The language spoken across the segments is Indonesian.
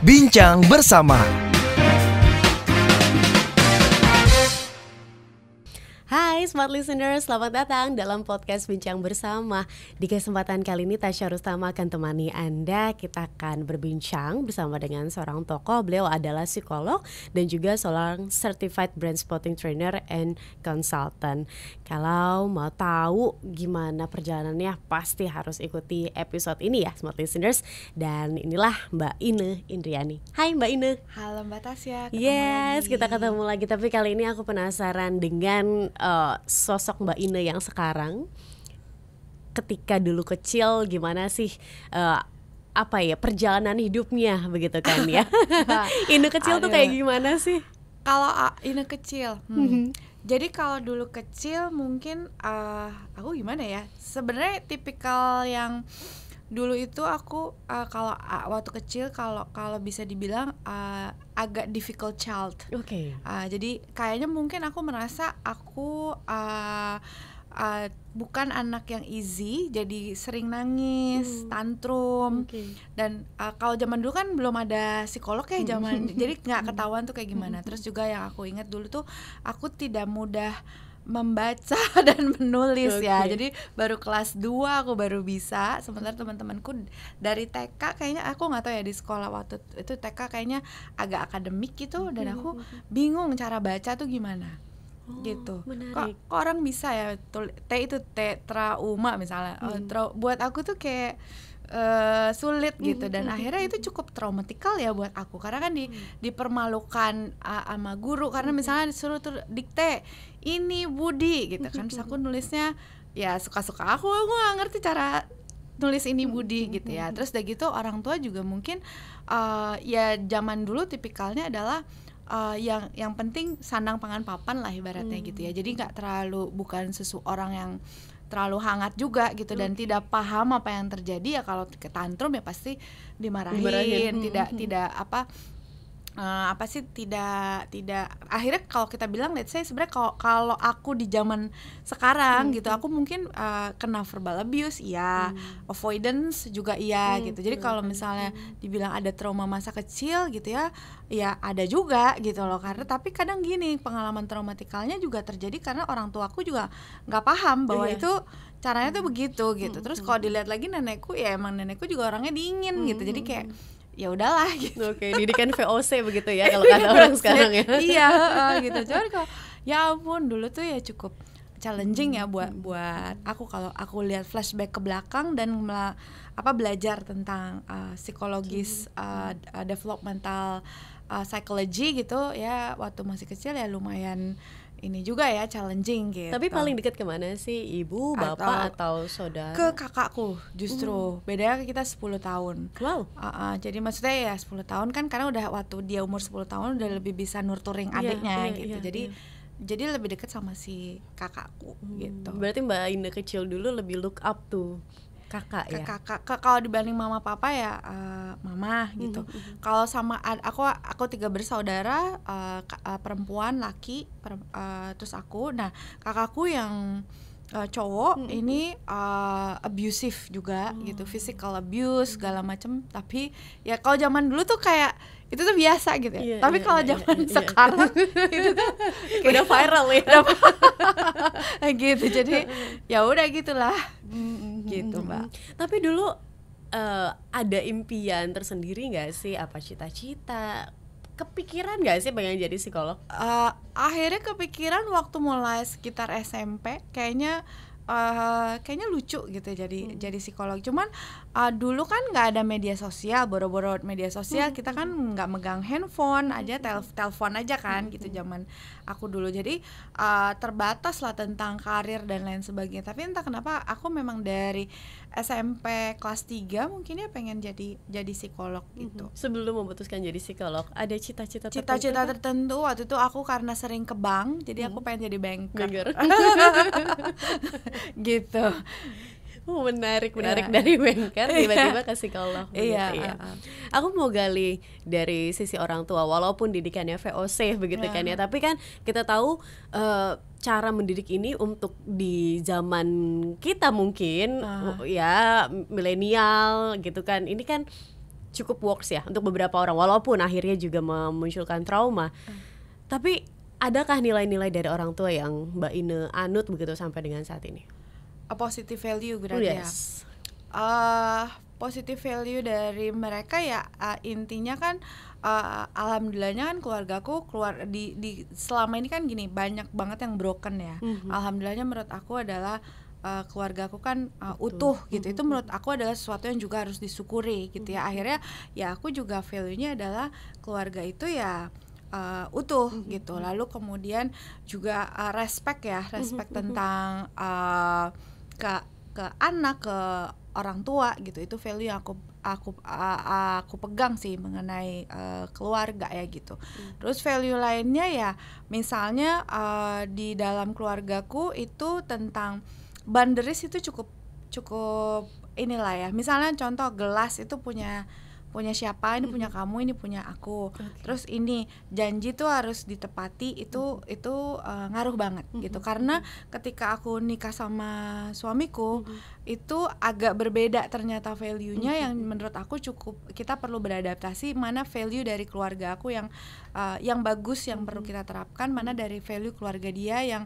Bincang Bersama. Hai Smart Listeners, selamat datang dalam podcast Bincang Bersama. Di kesempatan kali ini Tasya Rustama akan temani Anda. Kita akan berbincang bersama dengan seorang tokoh. Beliau adalah psikolog dan juga seorang Certified Brand Spotting Trainer and Consultant. Kalau mau tahu gimana perjalanannya, pasti harus ikuti episode ini ya Smart Listeners. Dan inilah Mbak Ine Indriani. Hai Mbak Ine. Halo Mbak Tasya, Yes, lagi. kita ketemu lagi. Tapi kali ini aku penasaran dengan sosok Mbak Ine yang sekarang. Ketika dulu kecil gimana sih perjalanan hidupnya begitu kan ya. Ine kecil tuh kayak gimana sih? Kalau Ine kecil, jadi kalau dulu kecil mungkin aku gimana ya? Sebenarnya tipikal yang dulu itu aku kalau waktu kecil kalau bisa dibilang agak difficult child. Oke. Jadi kayaknya mungkin aku merasa aku bukan anak yang easy, jadi sering nangis, tantrum. Dan kalau zaman dulu kan belum ada psikolog ya zaman, jadi nggak ketahuan tuh kayak gimana. Terus juga yang aku ingat dulu tuh aku tidak mudah membaca dan menulis ya. Jadi baru kelas 2 aku baru bisa. Sementara teman-temanku dari TK kayaknya, aku nggak tahu ya di sekolah waktu itu TK kayaknya agak akademik gitu, dan aku bingung cara baca tuh gimana. Gitu. Kok orang bisa ya T itu trauma misalnya. Buat aku tuh kayak sulit gitu, dan akhirnya itu cukup traumatikal ya buat aku, karena kan dipermalukan sama guru karena misalnya disuruh tuh dikte ini Budi gitu kan, terus aku nulisnya ya suka-suka aku gak ngerti cara nulis ini Budi gitu ya. Terus udah gitu orang tua juga mungkin ya zaman dulu tipikalnya adalah yang penting sandang pangan papan lah ibaratnya gitu ya. Jadi nggak terlalu, bukan seseorang yang terlalu hangat juga gitu, dan tidak paham apa yang terjadi ya. Kalau ke tantrum ya pasti dimarahin. Tidak akhirnya kalau kita bilang let's say sebenarnya kalau aku di zaman sekarang gitu, aku mungkin kena verbal abuse avoidance juga gitu. Jadi kalau misalnya dibilang ada trauma masa kecil gitu ya ada juga gitu loh. Karena tapi kadang gini, pengalaman traumatikalnya juga terjadi karena orang tuaku juga nggak paham bahwa itu caranya tuh begitu gitu. Terus kalau dilihat lagi nenekku, ya emang nenekku juga orangnya dingin gitu. Jadi kayak ya udahlah gitu. Oke, didikan VOC begitu ya kalau kata orang sekarang ya. Iya, gitu. Cuman kalau ya ampun dulu tuh ya cukup challenging ya buat aku. Kalau aku lihat flashback ke belakang dan belajar tentang psikologis developmental psychology gitu ya, waktu masih kecil ya lumayan ini juga ya challenging gitu. Tapi paling dekat kemana sih? Ibu, bapak atau saudara? Ke kakakku justru. Bedanya kita 10 tahun. Wow. Jadi maksudnya ya 10 tahun kan, karena udah waktu dia umur 10 tahun udah lebih bisa nurturing adiknya gitu. Jadi lebih dekat sama si kakakku gitu. Berarti Mbak Ine kecil dulu lebih look up tuh kakak ya? Kakak kalau dibanding mama papa ya mama gitu. Kalau sama aku 3 bersaudara, perempuan, laki, terus aku. Nah kakakku yang cowok ini abusive juga gitu, physical abuse segala macem. Tapi ya kalau zaman dulu tuh kayak itu tuh biasa gitu ya. Tapi kalau zaman sekarang itu tuh udah viral ya. Gitu. Jadi ya udah gitulah. Gitu Mbak. Tapi dulu ada impian tersendiri nggak sih? Apa cita-cita? Kepikiran nggak sih pengen jadi psikolog? Akhirnya kepikiran waktu mulai sekitar SMP. Kayaknya lucu gitu jadi psikolog. Cuman dulu kan nggak ada media sosial, boro-boro media sosial. Kita kan nggak megang handphone aja, telepon aja kan gitu zaman aku dulu. Jadi terbatas lah tentang karir dan lain sebagainya. Tapi entah kenapa aku memang dari SMP kelas 3 mungkin ya pengen jadi psikolog gitu. Sebelum memutuskan jadi psikolog, ada cita-cita tertentu waktu itu aku karena sering ke bank, jadi aku pengen jadi banker. Gitu. Menarik dari banker tiba-tiba ke psikolog. Iya. Aku mau gali dari sisi orang tua, walaupun didikannya VOC begitu kan ya, tapi kan kita tahu cara mendidik ini untuk di zaman kita mungkin ya milenial gitu kan, ini kan cukup works ya untuk beberapa orang, walaupun akhirnya juga memunculkan trauma. Tapi adakah nilai-nilai dari orang tua yang Mbak Ine anut begitu sampai dengan saat ini? A positive value berarti ya. Positive value dari mereka ya, intinya kan alhamdulillahnya kan keluargaku keluar di selama ini kan gini, banyak banget yang broken ya. Alhamdulillahnya menurut aku adalah keluargaku kan utuh gitu. Itu menurut aku adalah sesuatu yang juga harus disyukuri gitu ya. Akhirnya ya aku juga value-nya adalah keluarga itu ya utuh gitu. Lalu kemudian juga respect tentang ke anak, ke orang tua gitu. Itu value yang aku pegang sih mengenai keluarga ya gitu. Terus value lainnya ya misalnya di dalam keluargaku itu tentang boundaries itu cukup inilah ya. Misalnya contoh gelas itu punya siapa, ini punya kamu, ini punya aku. Terus ini janji tuh harus ditepati, itu ngaruh banget gitu. Karena ketika aku nikah sama suamiku itu agak berbeda ternyata value-nya, yang menurut aku cukup kita perlu beradaptasi mana value dari keluarga aku yang bagus yang perlu kita terapkan, mana dari value keluarga dia yang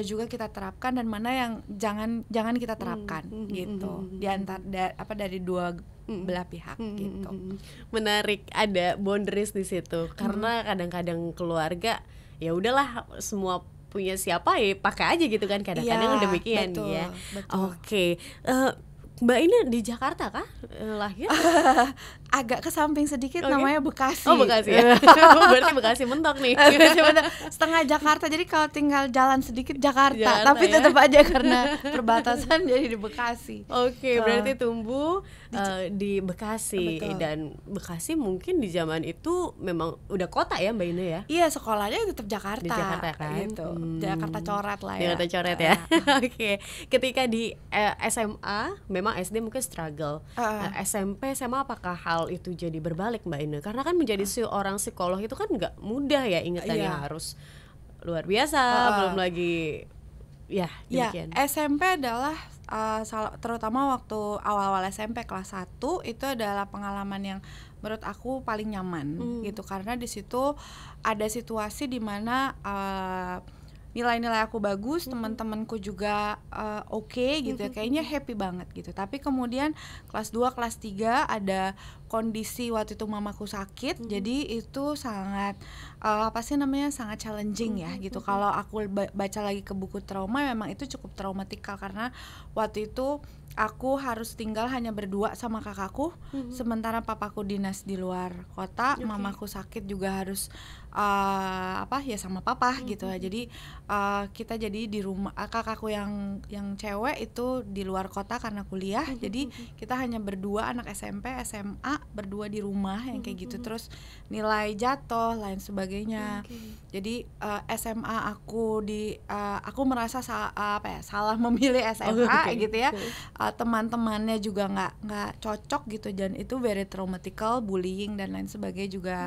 juga kita terapkan, dan mana yang jangan kita terapkan gitu. Di antara dari dua belah pihak gitu. Menarik, ada boundaries di situ. Karena kadang-kadang keluarga ya udahlah semua punya siapa ya pakai aja gitu kan, kadang-kadang demikian ya. Oke. Mbak ini di Jakarta kah lahir? Agak ke samping sedikit, namanya Bekasi. Oh, Bekasi ya. Berarti Bekasi mentok nih. Setengah Jakarta, jadi kalau tinggal jalan sedikit Jakarta tapi tetap aja karena perbatasan jadi di Bekasi. Oke, berarti tumbuh di Bekasi. Dan Bekasi mungkin di zaman itu memang udah kota ya Mbak Ine ya? Iya, sekolahnya tetap Jakarta. Di Jakarta kan? Gitu. Jakarta coret lah ya. Jakarta coret ya. Oke. Ketika di SMA memang SD mungkin struggle. SMP, SMA apakah hal itu jadi berbalik Mbak Ine? Karena kan menjadi seorang psikolog itu kan nggak mudah ya, ingatannya harus luar biasa, belum lagi ya demikian. SMP adalah terutama waktu awal-awal SMP kelas 1 itu adalah pengalaman yang menurut aku paling nyaman gitu, karena di situ ada situasi di mana nilai-nilai aku bagus, teman-temanku juga oke gitu ya, kayaknya happy banget gitu. Tapi kemudian kelas 2, kelas 3 ada kondisi waktu itu mamaku sakit, jadi itu sangat sangat challenging ya gitu. Kalau aku baca lagi ke buku trauma, memang itu cukup traumatikal karena waktu itu aku harus tinggal hanya berdua sama kakakku, sementara papaku dinas di luar kota, mamaku sakit juga harus sama papa gitu ya. Jadi kita jadi di rumah, kakakku yang cewek itu di luar kota karena kuliah, jadi kita hanya berdua, anak SMP, SMA berdua di rumah yang kayak gitu. Terus nilai jatuh lain sebagainya. Jadi SMA aku merasa salah memilih SMA gitu ya. Teman-temannya juga nggak cocok gitu, dan itu very traumatical, bullying dan lain sebagainya juga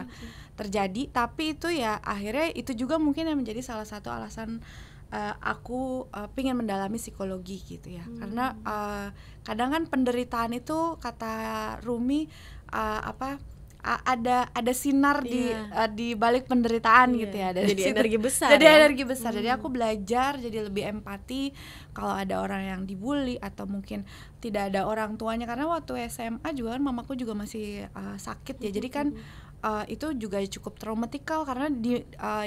terjadi. Tapi itu ya akhirnya itu juga mungkin yang menjadi salah satu alasan aku pengen mendalami psikologi gitu ya. Karena kadang kan penderitaan itu kata Rumi ada sinar di balik penderitaan gitu ya. Jadi energi besar. Energi besar. Jadi aku belajar jadi lebih empati kalau ada orang yang dibully atau mungkin tidak ada orang tuanya, karena waktu SMA juga kan mamaku juga masih sakit ya. Jadi kan itu juga cukup traumatikal karena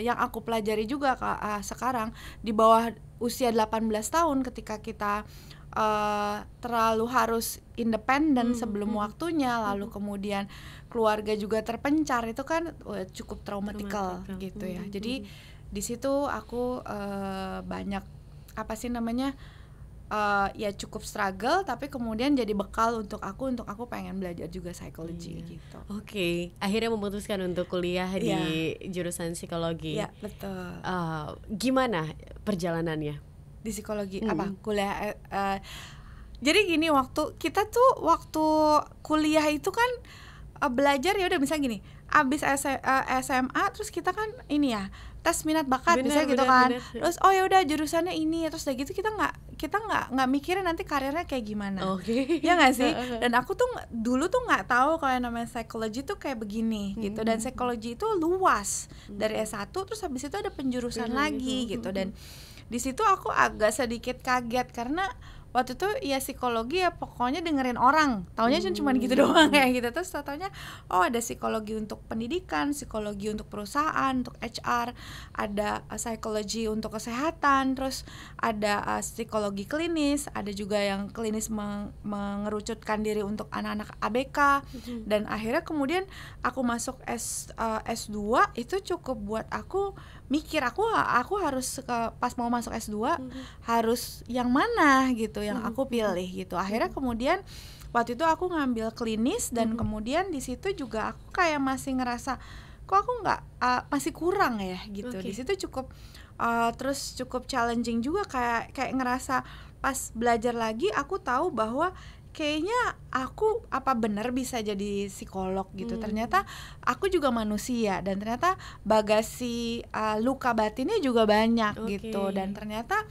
yang aku pelajari juga sekarang di bawah usia 18 tahun ketika kita terlalu harus independen sebelum waktunya, lalu kemudian keluarga juga terpencar, itu kan cukup traumatikal gitu ya. Jadi di situ aku banyak ya cukup struggle, tapi kemudian jadi bekal untuk aku pengen belajar juga psikologi gitu. Oke, akhirnya memutuskan untuk kuliah di jurusan psikologi. Iya, betul. Gimana perjalanannya di psikologi? Kuliah jadi gini, waktu kuliah itu kan belajar ya udah misalnya gini, abis SMA terus kita kan ini ya tes minat bakat bisa gitu kan. Terus ya udah jurusannya ini, terus udah gitu kita kita nggak mikirin nanti karirnya kayak gimana. Oke. Ya nggak sih? Dan aku tuh dulu tuh nggak tahu kalau yang namanya psikologi tuh kayak begini gitu. Dan psikologi itu luas dari S1 terus habis itu ada penjurusan lagi gitu. Dan di situ aku agak sedikit kaget karena waktu itu ya psikologi ya pokoknya dengerin orang, taunya cuma gitu doang ya gitu. Terus taunya oh ada psikologi untuk pendidikan, psikologi untuk perusahaan, untuk HR, ada psikologi untuk kesehatan, terus ada psikologi klinis, ada juga yang klinis mengerucutkan diri untuk anak-anak ABK. Dan akhirnya kemudian aku masuk S2 itu cukup buat aku mikir aku harus pas mau masuk S2 harus yang mana gitu yang aku pilih gitu. Akhirnya kemudian waktu itu aku ngambil klinis dan kemudian di situ juga aku kayak masih ngerasa kok aku nggak masih kurang ya gitu. Di situ cukup terus cukup challenging juga kayak ngerasa pas belajar lagi aku tahu bahwa kayaknya aku apa benar bisa jadi psikolog gitu. Ternyata aku juga manusia dan ternyata bagasi luka batinnya juga banyak gitu. Dan ternyata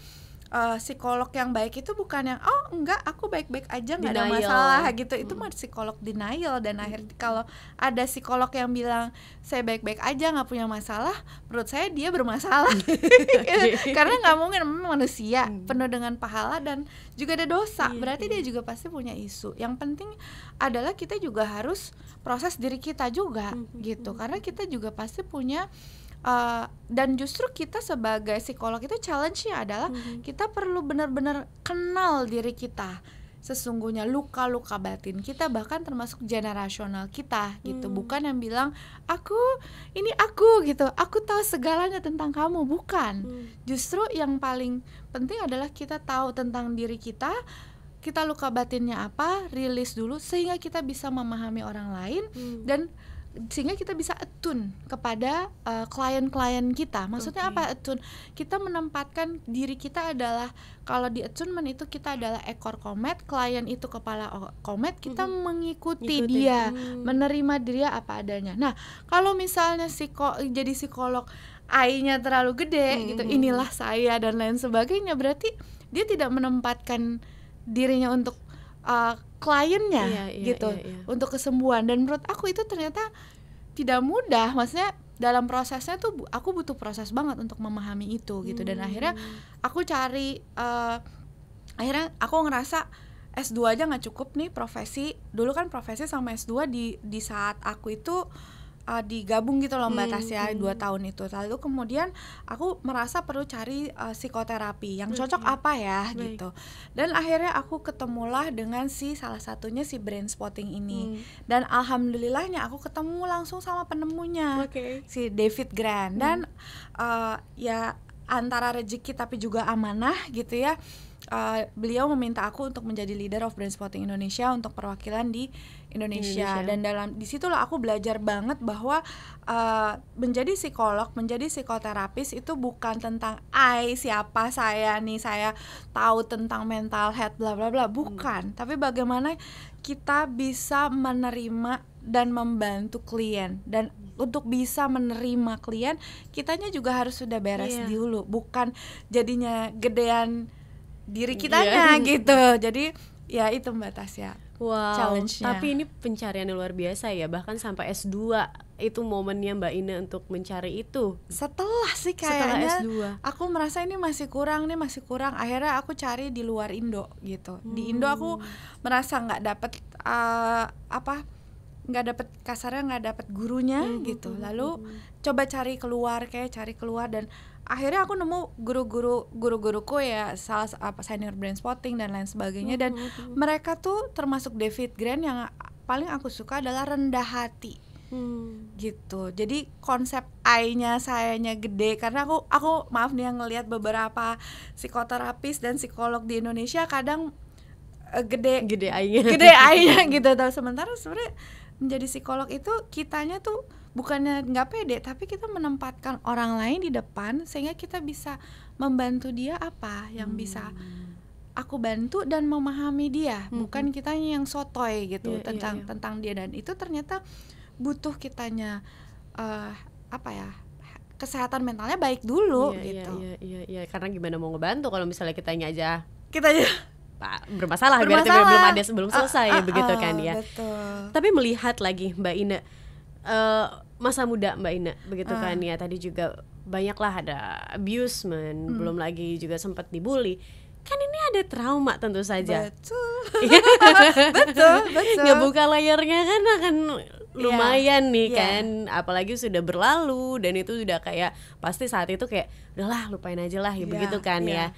psikolog yang baik itu bukan yang oh enggak aku baik-baik aja nggak ada masalah gitu. Itu mah psikolog denial. Dan akhirnya kalau ada psikolog yang bilang saya baik-baik aja nggak punya masalah, menurut saya dia bermasalah. Karena nggak mungkin, memang manusia penuh dengan pahala dan juga ada dosa, berarti dia juga pasti punya isu. Yang penting adalah kita juga harus proses diri kita juga gitu, karena kita juga pasti punya dan justru kita sebagai psikolog itu challenge-nya adalah kita perlu benar-benar kenal diri kita sesungguhnya, luka-luka batin kita, bahkan termasuk generasional kita gitu. Bukan yang bilang aku gitu, aku tahu segalanya tentang kamu, bukan. Justru yang paling penting adalah kita tahu tentang diri kita luka batinnya apa, rilis dulu sehingga kita bisa memahami orang lain dan sehingga kita bisa attune kepada klien-klien kita. Maksudnya apa attune? Kita menempatkan diri kita adalah, kalau di attunement itu kita adalah ekor komet, klien itu kepala komet, kita mengikuti dia, menerima dia apa adanya. Nah, kalau misalnya jadi psikolog I-nya terlalu gede gitu, inilah saya dan lain sebagainya, berarti dia tidak menempatkan dirinya untuk kliennya gitu, untuk kesembuhan. Dan menurut aku itu ternyata tidak mudah. Maksudnya dalam prosesnya tuh aku butuh proses banget untuk memahami itu gitu. Dan akhirnya aku cari akhirnya aku ngerasa S2 aja nggak cukup nih profesi. Dulu kan profesi sama S2 di saat aku itu digabung gitu loh Mbak Tasya, 2 tahun itu. Lalu kemudian aku merasa perlu cari psikoterapi yang cocok apa ya gitu. Dan akhirnya aku ketemulah dengan salah satunya si brain spotting ini. Dan alhamdulillahnya aku ketemu langsung sama penemunya, si David Grant. Dan ya antara rezeki tapi juga amanah gitu ya. Beliau meminta aku untuk menjadi leader of Brain Spotting Indonesia untuk perwakilan di Indonesia. Dan di situlah aku belajar banget bahwa menjadi psikolog, menjadi psikoterapis itu bukan tentang siapa saya nih, saya tahu tentang mental health bla bla bla, bukan. Tapi bagaimana kita bisa menerima dan membantu klien. Dan untuk bisa menerima klien, kitanya juga harus sudah beres dulu, bukan jadinya gedean diri kitanya gitu. Jadi ya itu Mbak Tasya. Wow, challenge-nya. Tapi ini pencarian yang luar biasa ya, bahkan sampai S2 itu momennya Mbak Ina untuk mencari itu. Setelah S2 aku merasa ini masih kurang. Akhirnya aku cari di luar Indo gitu. Di Indo aku merasa nggak dapet kasarnya nggak dapet gurunya gitu. Lalu coba cari keluar dan akhirnya aku nemu guru-guruku ya, salah senior brain spotting dan lain sebagainya. Dan mereka tuh termasuk David Grant, yang paling aku suka adalah rendah hati gitu. Jadi konsep I-nya sayanya gede, karena aku maaf nih yang ngelihat beberapa psikoterapis dan psikolog di Indonesia kadang gede I-nya gitu. Sementara sebenarnya menjadi psikolog itu kitanya tuh bukannya nggak pede, tapi kita menempatkan orang lain di depan sehingga kita bisa membantu dia apa yang bisa aku bantu dan memahami dia, bukan kitanya yang sotoy gitu tentang dia. Dan itu ternyata butuh kitanya kesehatan mentalnya baik dulu gitu. Iya, karena gimana mau ngebantu kalau misalnya kitanya aja kita bermasalah berarti belum selesai begitu kan ya. Betul. Tapi melihat lagi Mbak Ine, masa muda Mbak Ine begitu kan ya, tadi juga banyaklah ada abusement, belum lagi juga sempat dibully. Kan ini ada trauma tentu saja. Betul. Ngebuka layarnya kan akan lumayan nih kan, apalagi sudah berlalu dan itu sudah kayak pasti saat itu kayak udahlah lupain aja lah ya, begitu kan ya.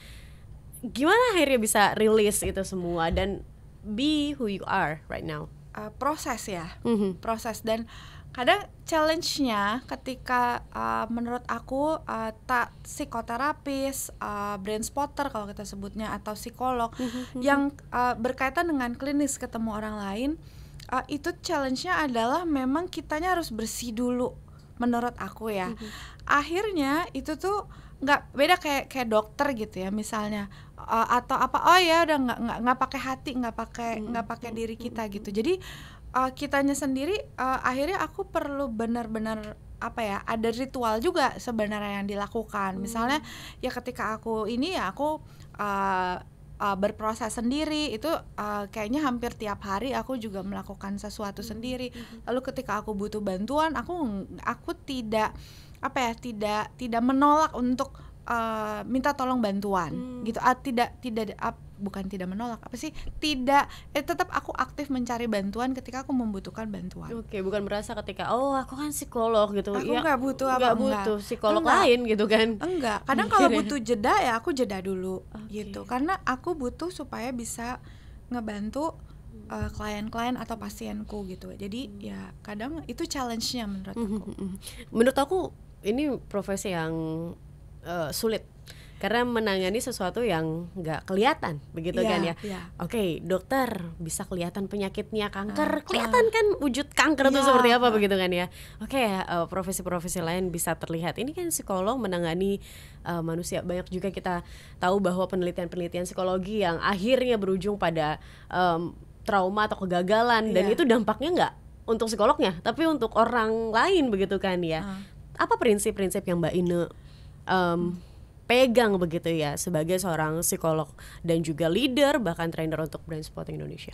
Gimana akhirnya bisa release itu semua dan be who you are right now? Proses ya, proses. Dan kadang challenge-nya ketika menurut aku psikoterapis, brain spotter kalau kita sebutnya, atau psikolog yang berkaitan dengan klinis ketemu orang lain, itu challenge-nya adalah memang kitanya harus bersih dulu menurut aku ya. Akhirnya itu tuh nggak beda kayak dokter gitu ya misalnya, atau apa, oh ya udah nggak pakai hati, nggak pakai diri kita gitu. Jadi kitanya sendiri, akhirnya aku perlu benar-benar ada ritual juga sebenarnya yang dilakukan. Misalnya ya ketika aku berproses sendiri itu, kayaknya hampir tiap hari aku juga melakukan sesuatu sendiri. Lalu ketika aku butuh bantuan, aku tidak menolak untuk minta tolong bantuan gitu. Bukan tidak menolak, tetap aku aktif mencari bantuan ketika aku membutuhkan bantuan. Oke, bukan merasa ketika aku kan psikolog gitu, aku nggak butuh psikolog lain gitu kan. Enggak, kadang kalau butuh jeda ya aku jeda dulu gitu, karena aku butuh supaya bisa ngebantu klien-klien atau pasienku gitu. Jadi ya kadang itu challenge-nya menurut aku. Menurut aku ini profesi yang sulit karena menangani sesuatu yang nggak kelihatan begitu kan ya. Oke, dokter bisa kelihatan penyakitnya kanker, kelihatan kan wujud kanker itu seperti apa begitu kan ya. Oke, profesi-profesi lain bisa terlihat. Ini kan psikolog menangani manusia. Banyak juga kita tahu bahwa penelitian-penelitian psikologi yang akhirnya berujung pada trauma atau kegagalan, dan itu dampaknya nggak untuk psikolognya tapi untuk orang lain begitu kan ya. Apa prinsip-prinsip yang Mbak Ine pegang begitu ya sebagai seorang psikolog dan juga leader bahkan trainer untuk Brain Spotting Indonesia?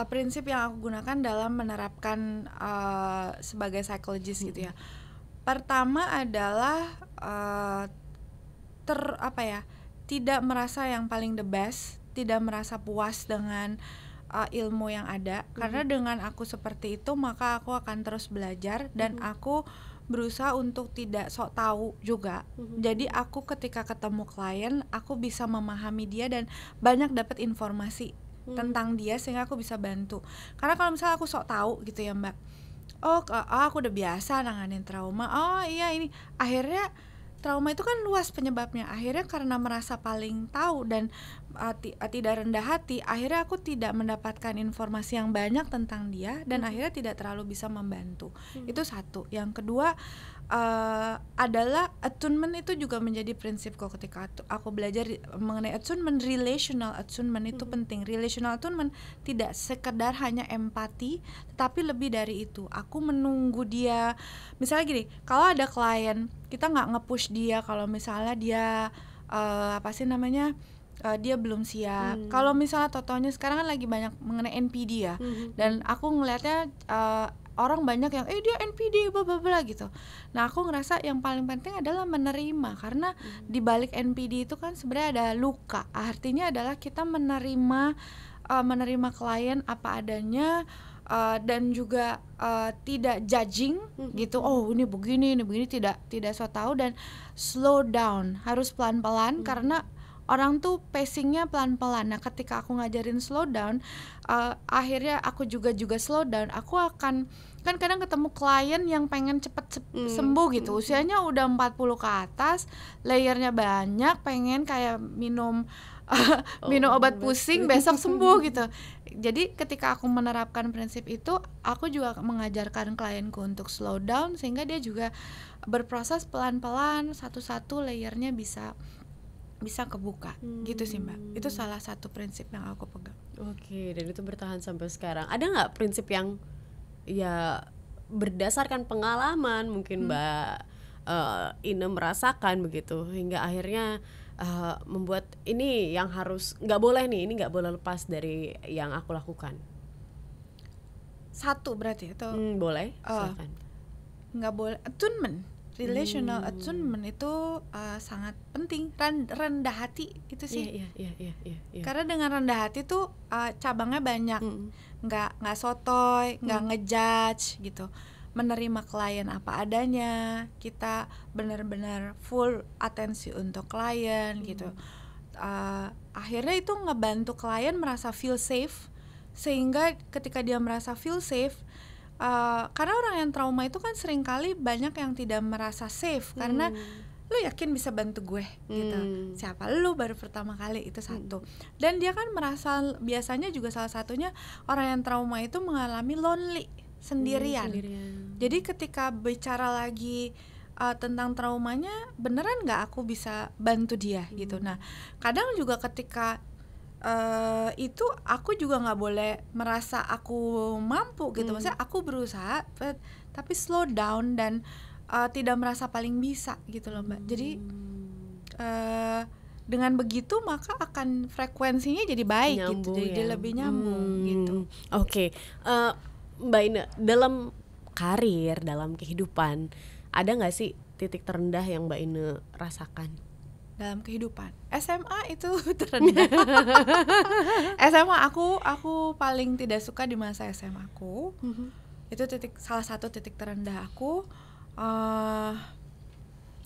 Prinsip yang aku gunakan dalam menerapkan sebagai psikologis gitu ya. Pertama adalah tidak merasa yang paling the best, tidak merasa puas dengan ilmu yang ada, karena dengan aku seperti itu maka aku akan terus belajar dan aku berusaha untuk tidak sok tahu juga. Jadi aku ketika ketemu klien, aku bisa memahami dia dan banyak dapat informasi tentang dia sehingga aku bisa bantu. Karena kalau misalnya aku sok tahu gitu ya Mbak, aku udah biasa nanganin trauma, ini akhirnya trauma itu kan luas penyebabnya. Akhirnya karena merasa paling tahu dan tidak rendah hati, akhirnya aku tidak mendapatkan informasi yang banyak tentang dia dan akhirnya tidak terlalu bisa membantu. Itu satu. Yang kedua adalah attunement. Itu juga menjadi prinsipku ketika aku belajar mengenai attunement. Relational attunement itu penting. Relational attunement tidak sekedar hanya empati, tetapi lebih dari itu. Aku menunggu dia. Misalnya gini, kalau ada klien, kita nggak nge-push dia kalau misalnya dia dia belum siap. Kalau misalnya totonya sekarang kan lagi banyak mengenai NPD ya, dan aku ngelihatnya orang banyak yang dia NPD bla bla bla gitu. Nah aku ngerasa yang paling penting adalah menerima, karena di balik NPD itu kan sebenarnya ada luka. Artinya adalah kita menerima klien apa adanya. Dan juga tidak judging gitu. Ini begini tidak so tahu, dan slow down, harus pelan-pelan karena orang tuh pacingnya pelan-pelan. Nah ketika aku ngajarin slow down, akhirnya aku juga slow down. Aku akan kan kadang ketemu klien yang pengen cepet sembuh gitu, usianya udah 40 ke atas, layernya banyak, pengen kayak minum obat pusing besok sembuh gitu. Jadi ketika aku menerapkan prinsip itu, aku juga mengajarkan klienku untuk slow down sehingga dia juga berproses pelan-pelan, satu-satu layernya bisa kebuka gitu sih Mbak. Itu salah satu prinsip yang aku pegang. Oke, dan itu bertahan sampai sekarang. Ada nggak prinsip yang ya berdasarkan pengalaman mungkin Mbak Ine merasakan begitu hingga akhirnya membuat ini yang harus nggak boleh nih, ini nggak boleh lepas dari yang aku lakukan? Satu berarti itu boleh, silakan. Nggak boleh attunement, relational attunement itu sangat penting. Rendah hati itu sih. Iya. Karena dengan rendah hati tuh cabangnya banyak. Nggak sotoy, nggak ngejudge gitu. Menerima klien apa adanya, kita benar-benar full atensi untuk klien gitu. Akhirnya itu ngebantu klien merasa feel safe, sehingga ketika dia merasa feel safe, karena orang yang trauma itu kan seringkali banyak yang tidak merasa safe karena lu yakin bisa bantu gue gitu. Siapa lu baru pertama kali, itu satu. Dan dia kan merasa, biasanya juga salah satunya orang yang trauma itu mengalami lonely, sendirian. Jadi ketika bicara lagi tentang traumanya, beneran nggak aku bisa bantu dia gitu. Nah kadang juga ketika itu aku juga nggak boleh merasa aku mampu gitu. Maksudnya aku berusaha tapi slow down dan tidak merasa paling bisa gitu loh Mbak. Jadi dengan begitu maka akan frekuensinya jadi baik, nyambung, gitu. Jadi dia lebih nyambung gitu. Oke. Mbak Ine, dalam karir, dalam kehidupan, ada nggak sih titik terendah yang Mbak Ine rasakan? Dalam kehidupan, SMA itu terendah. SMA aku paling tidak suka di masa SMA aku. Itu salah satu titik terendah aku.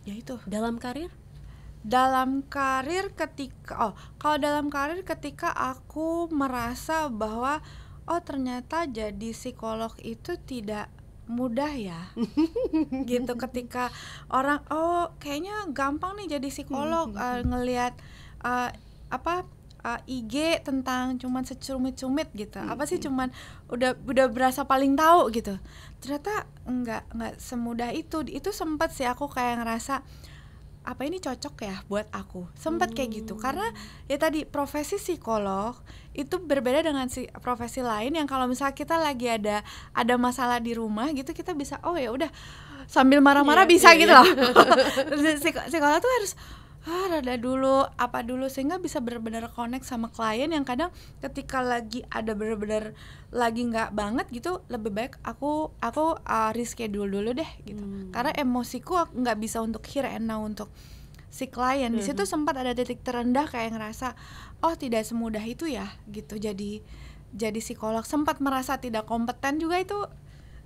Ya itu. Dalam karir? Dalam karir kalau dalam karir ketika aku merasa bahwa ternyata jadi psikolog itu tidak mudah ya. Gitu, ketika orang kayaknya gampang nih jadi psikolog, ngelihat IG tentang cuman secumit-cumit gitu. Apa sih cuman udah berasa paling tahu gitu. Ternyata enggak semudah itu. Itu sempat sih aku kayak ngerasa apa ini cocok ya buat aku, sempat kayak gitu. Karena ya tadi profesi psikolog itu berbeda dengan profesi lain yang kalau misalnya kita lagi ada masalah di rumah gitu, kita bisa ya udah sambil marah-marah bisa gitu loh. Psikolog tuh harus rada dulu sehingga bisa benar-benar connect sama klien yang kadang ketika lagi ada benar-benar lagi nggak banget gitu, lebih baik aku reschedule dulu deh gitu. Karena emosiku nggak bisa untuk here and now untuk si klien. Di situ sempat ada titik terendah kayak ngerasa tidak semudah itu ya gitu. Jadi psikolog, sempat merasa tidak kompeten juga itu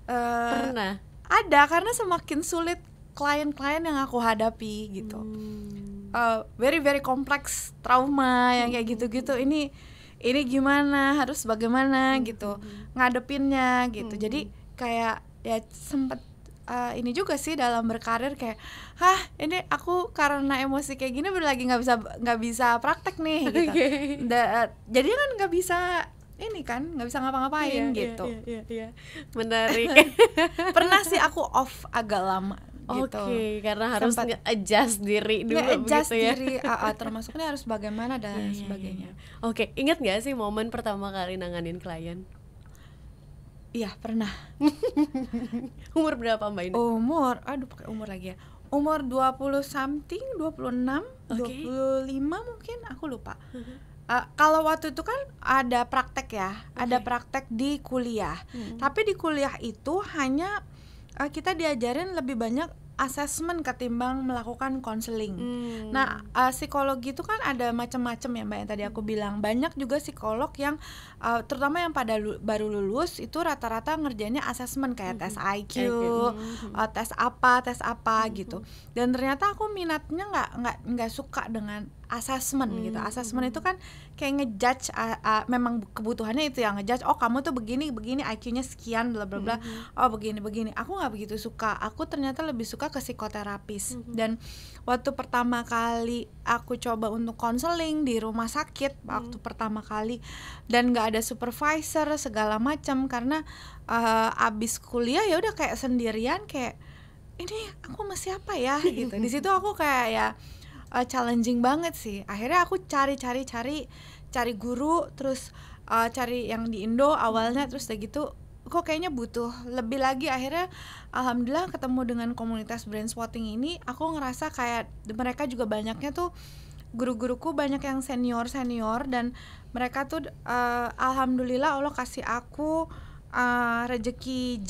pernah ada, karena semakin sulit klien-klien yang aku hadapi gitu. Very very kompleks trauma yang kayak gitu-gitu. Ini gimana, harus bagaimana gitu ngadepinnya gitu. Jadi kayak ya sempet ini juga sih dalam berkarir kayak ini aku karena emosi kayak gini lagi nggak bisa praktek nih gitu. Jadi kan nggak bisa nggak bisa ngapa-ngapain gitu. Iya. Menarik. Pernah sih aku off agak lama gitu. Oke, karena harus nge-adjust diri dulu begitu ya. Diri, termasuknya harus bagaimana dan sebagainya. Oke, ingat nggak sih momen pertama kali nanganin klien? Iya, pernah. Umur berapa Mbak Ine? Pakai umur lagi ya. Umur 20 something, 26, 25 mungkin, aku lupa. Kalau waktu itu kan ada praktek ya, ada praktek di kuliah. Tapi di kuliah itu hanya kita diajarin lebih banyak assessment ketimbang melakukan konseling. Nah, psikologi itu kan ada macam-macam ya Mbak, yang tadi aku bilang. Banyak juga psikolog yang terutama yang baru lulus itu rata-rata ngerjainnya assessment kayak tes IQ, tes apa gitu. Dan ternyata aku minatnya nggak suka dengan assessment gitu. Assessment itu kan kayak ngejudge, memang kebutuhannya itu yang ngejudge. Kamu tuh begini IQ-nya sekian bla bla bla. Begini. Aku nggak begitu suka. Aku ternyata lebih suka ke psikoterapis. Dan waktu pertama kali aku coba untuk konseling di rumah sakit waktu pertama kali, dan nggak ada supervisor segala macam karena abis kuliah ya udah kayak sendirian, kayak ini aku sama siapa ya gitu. Di situ aku kayak ya challenging banget sih. Akhirnya aku cari guru, terus cari yang di Indo awalnya, terus udah gitu kok kayaknya butuh lebih lagi. Akhirnya alhamdulillah ketemu dengan komunitas brain spotting ini. Aku ngerasa kayak mereka juga banyaknya tuh guru-guruku banyak yang senior dan mereka tuh alhamdulillah Allah kasih aku rezeki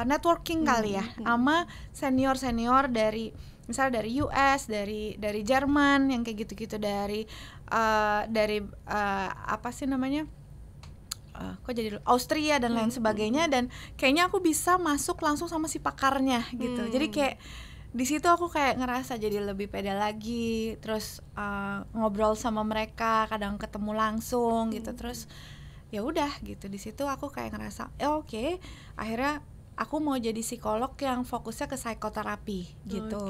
networking kali ya sama senior dari misalnya dari US, dari Jerman yang kayak gitu-gitu, dari apa sih namanya, kok jadi Austria dan lain sebagainya, dan kayaknya aku bisa masuk langsung sama si pakarnya gitu. Jadi kayak di situ aku kayak ngerasa jadi lebih pede lagi, terus ngobrol sama mereka, kadang ketemu langsung gitu, terus ya udah gitu. Di situ aku kayak ngerasa oke, akhirnya aku mau jadi psikolog yang fokusnya ke psikoterapi gitu.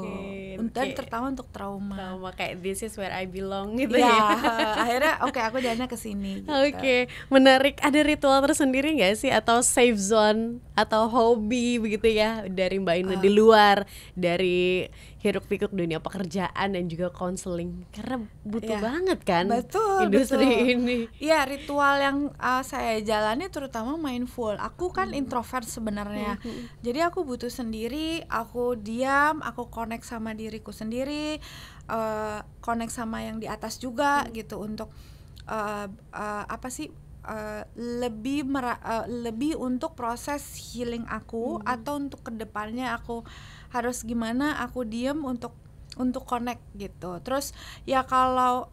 Dan terutama untuk trauma kayak this is where I belong gitu ya. ya. Akhirnya aku jalannya ke sini gitu. Menarik. Ada ritual tersendiri nggak sih, atau safe zone atau hobi begitu ya dari Mbak Ina di luar dari hiruk pikuk dunia pekerjaan dan juga konseling, karena butuh banget kan industri ini. Iya, ritual yang saya jalani terutama mindful. Aku kan introvert sebenarnya, jadi aku butuh sendiri, aku diam, aku connect sama diriku sendiri, connect sama yang di atas juga gitu, untuk lebih untuk proses healing aku, atau untuk kedepannya aku harus gimana, aku diem untuk connect gitu. Terus ya kalau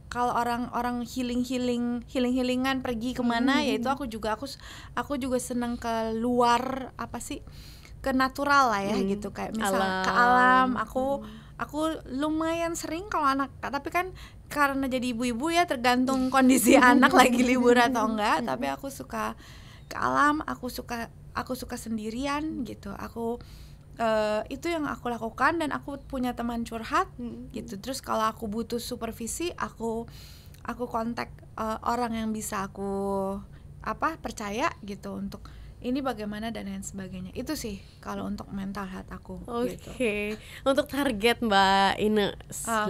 kalau orang healingan pergi kemana, ya itu aku juga seneng ke luar, ke natural lah ya gitu, kayak misal ke alam. Aku lumayan sering kalau anak, tapi kan karena jadi ibu-ibu ya tergantung kondisi anak lagi libur atau enggak, tapi aku suka ke alam, aku suka sendirian gitu. Itu yang aku lakukan, dan aku punya teman curhat gitu. Terus kalau aku butuh supervisi, aku kontak orang yang bisa aku percaya gitu, untuk ini bagaimana dan lain sebagainya. Itu sih kalau untuk mental health aku. Gitu. Untuk target Mbak Ina 5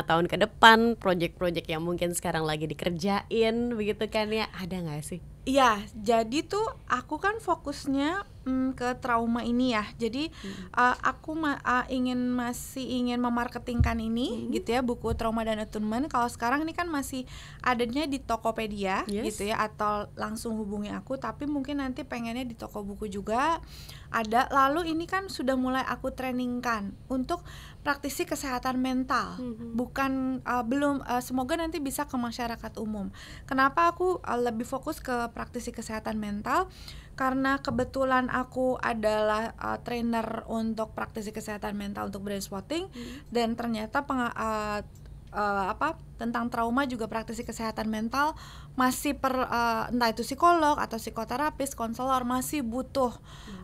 tahun ke depan, project-project yang mungkin sekarang lagi dikerjain begitu kan ya, ada nggak sih? Iya, jadi tuh aku kan fokusnya ke trauma ini ya. Jadi aku masih ingin memarketingkan ini gitu ya, buku Trauma dan Attunement. Kalau sekarang ini kan masih adanya di Tokopedia gitu ya, atau langsung hubungi aku, tapi mungkin nanti pengennya di toko buku juga ada. Lalu ini kan sudah mulai aku trainingkan untuk praktisi kesehatan mental. Bukan semoga nanti bisa ke masyarakat umum. Kenapa aku lebih fokus ke praktisi kesehatan mental? Karena kebetulan aku adalah trainer untuk praktisi kesehatan mental untuk brain spotting, dan ternyata tentang trauma juga praktisi kesehatan mental masih entah itu psikolog atau psikoterapis, konselor masih butuh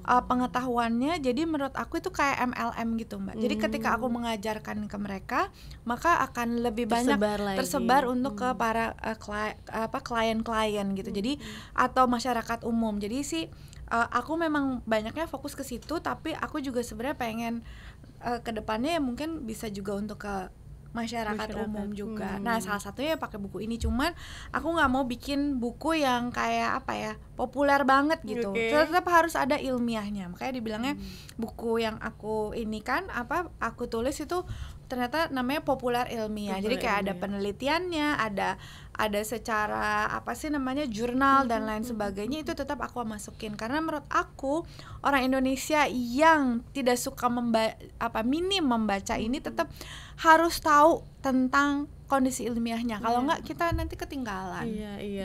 pengetahuannya. Jadi menurut aku itu kayak MLM gitu, Mbak. Jadi ketika aku mengajarkan ke mereka, maka akan lebih banyak tersebar untuk ke para klien-klien gitu. Jadi atau masyarakat umum. Jadi sih aku memang banyaknya fokus ke situ, tapi aku juga sebenarnya pengen kedepannya ya mungkin bisa juga untuk ke masyarakat umum juga. Nah, salah satunya pakai buku ini. Cuman aku nggak mau bikin buku yang kayak populer banget gitu. Tetap harus ada ilmiahnya. Makanya dibilangnya buku yang aku ini kan aku tulis itu ternyata namanya populer ilmiah. Jadi kayak ada penelitiannya, ada secara jurnal dan lain sebagainya. Itu tetap aku masukin, karena menurut aku orang Indonesia yang tidak suka minim membaca ini tetap harus tahu tentang kondisi ilmiahnya. Kalau enggak kita nanti ketinggalan.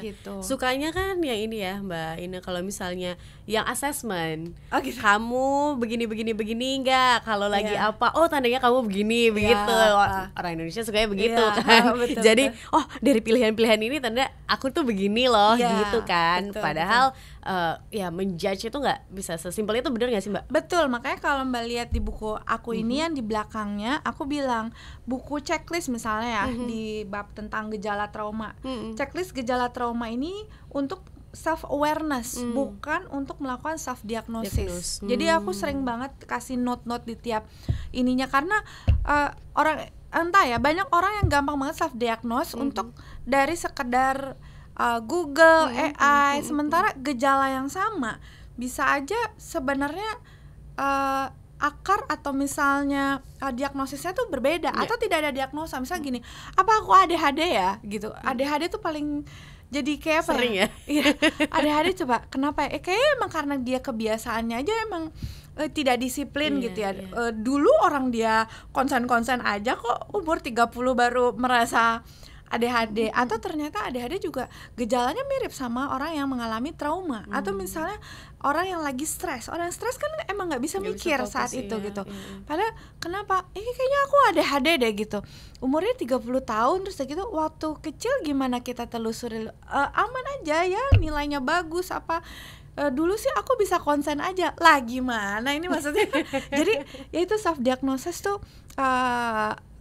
Gitu. Sukanya kan yang ini ya, Mbak Ina, kalau misalnya yang assessment. Kamu begini enggak? Kalau lagi tandanya kamu begini begitu. Orang Indonesia sukanya begitu kan. Betul, jadi dari pilihan-pilihan ini tanda aku tuh begini loh gitu kan. Betul, padahal menjudge itu nggak bisa sesimpel itu, bener nggak sih, Mbak? Betul, makanya kalau Mbak lihat di buku aku ini yang di belakangnya aku bilang buku checklist misalnya ya, di bab tentang gejala trauma. Checklist gejala trauma ini untuk self awareness, bukan untuk melakukan self diagnosis. Jadi aku sering banget kasih note-note di tiap ininya, karena banyak orang yang gampang banget self diagnose untuk dari sekedar Google, AI, sementara gejala yang sama bisa aja sebenarnya akar atau misalnya diagnosisnya tuh berbeda atau tidak ada diagnosa. Misalnya gini, apa aku ADHD ya gitu. ADHD tuh paling jadi kayak apa sering ya? Iya, ADHD coba kenapa ya? Kayaknya emang karena dia kebiasaannya aja emang tidak disiplin gitu ya. Dulu orang dia konsen-konsen aja kok umur 30 baru merasa ADHD. Atau ternyata ADHD juga gejalanya mirip sama orang yang mengalami trauma. Atau misalnya orang yang lagi stres. Orang yang stres kan emang gak bisa mikir saat itu gitu. Padahal kenapa? Kayaknya aku ADHD deh gitu. Umurnya 30 tahun terus gitu. Waktu kecil gimana kita telusuri, aman aja ya, nilainya bagus apa. Dulu sih aku bisa konsen aja. Lah gimana ini maksudnya. Jadi ya itu self diagnosis tuh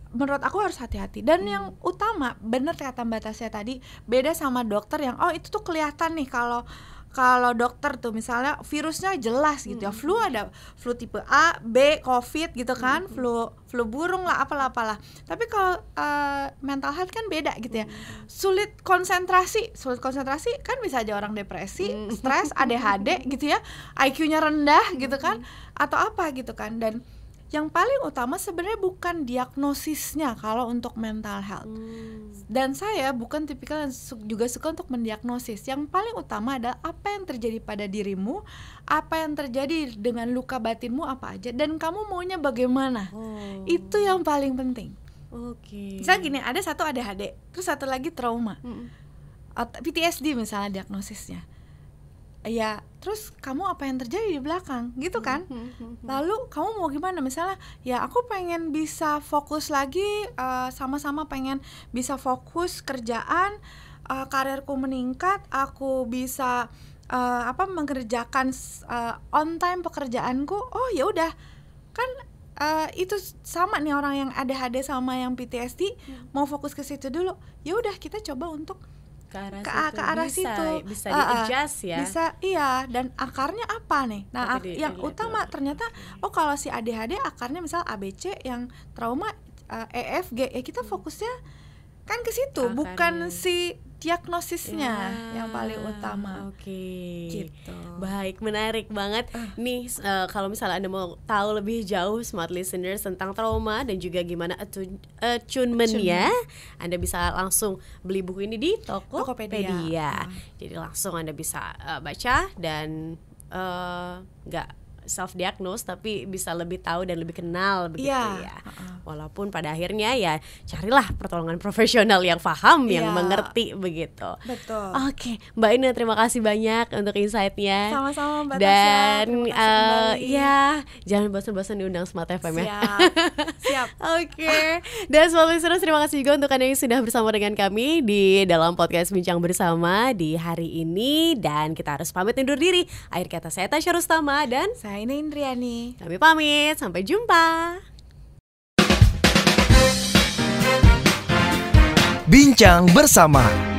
menurut aku harus hati-hati. Dan yang utama, bener kata Mbak Tasya tadi, beda sama dokter yang itu tuh kelihatan nih kalau dokter tuh misalnya virusnya jelas gitu ya. Flu ada flu tipe A, B, COVID gitu kan, flu burung lah apalah. Tapi kalau mental health kan beda gitu ya. Sulit konsentrasi kan bisa aja orang depresi, stres, ADHD gitu ya. IQ-nya rendah gitu kan atau apa gitu kan. Dan yang paling utama sebenarnya bukan diagnosisnya kalau untuk mental health. Dan saya bukan tipikal yang juga suka untuk mendiagnosis. Yang paling utama adalah apa yang terjadi pada dirimu, apa yang terjadi dengan luka batinmu apa aja, dan kamu maunya bagaimana. Itu yang paling penting. Misalnya gini, ada satu ADHD, terus satu lagi trauma, PTSD misalnya diagnosisnya. Ya, terus kamu apa yang terjadi di belakang gitu kan? Lalu kamu mau gimana? Misalnya, ya aku pengen bisa fokus lagi, sama-sama pengen bisa fokus kerjaan, karirku meningkat, aku bisa mengerjakan on time pekerjaanku. Oh ya udah, kan itu sama nih orang yang ADHD sama yang PTSD mau fokus ke situ dulu. Ya udah kita coba untuk ke arah situ bisa di-adjust ya. Bisa, iya. Dan akarnya apa nih? Nah, yang utama ternyata kalau si ADHD akarnya misal ABC, yang trauma EFG. Kita fokusnya kan ke situ, bukan si diagnosisnya yang paling utama. Gitu. Baik, menarik banget. Nih, kalau misalnya Anda mau tahu lebih jauh Smart Listeners tentang trauma dan juga gimana attunement-nya, Anda bisa langsung beli buku ini di Tokopedia. Jadi langsung Anda bisa baca dan nggak self-diagnose tapi bisa lebih tahu dan lebih kenal begitu ya. Walaupun pada akhirnya ya carilah pertolongan profesional yang paham, yang mengerti begitu. Betul. Oke, Mbak Ina terima kasih banyak untuk insight-nya. Sama-sama Mbak Tasya. Dan jangan bosan-bosan diundang Smart FM ya. Siap. Oke. Dan Smart Listeners, terima kasih juga untuk Anda yang sudah bersama dengan kami di dalam podcast Bincang Bersama di hari ini. Dan kita harus pamit undur diri. Akhir kata saya Tasya Rustama dan saya Ina Indriani. Kami pamit, sampai jumpa. Bincang Bersama.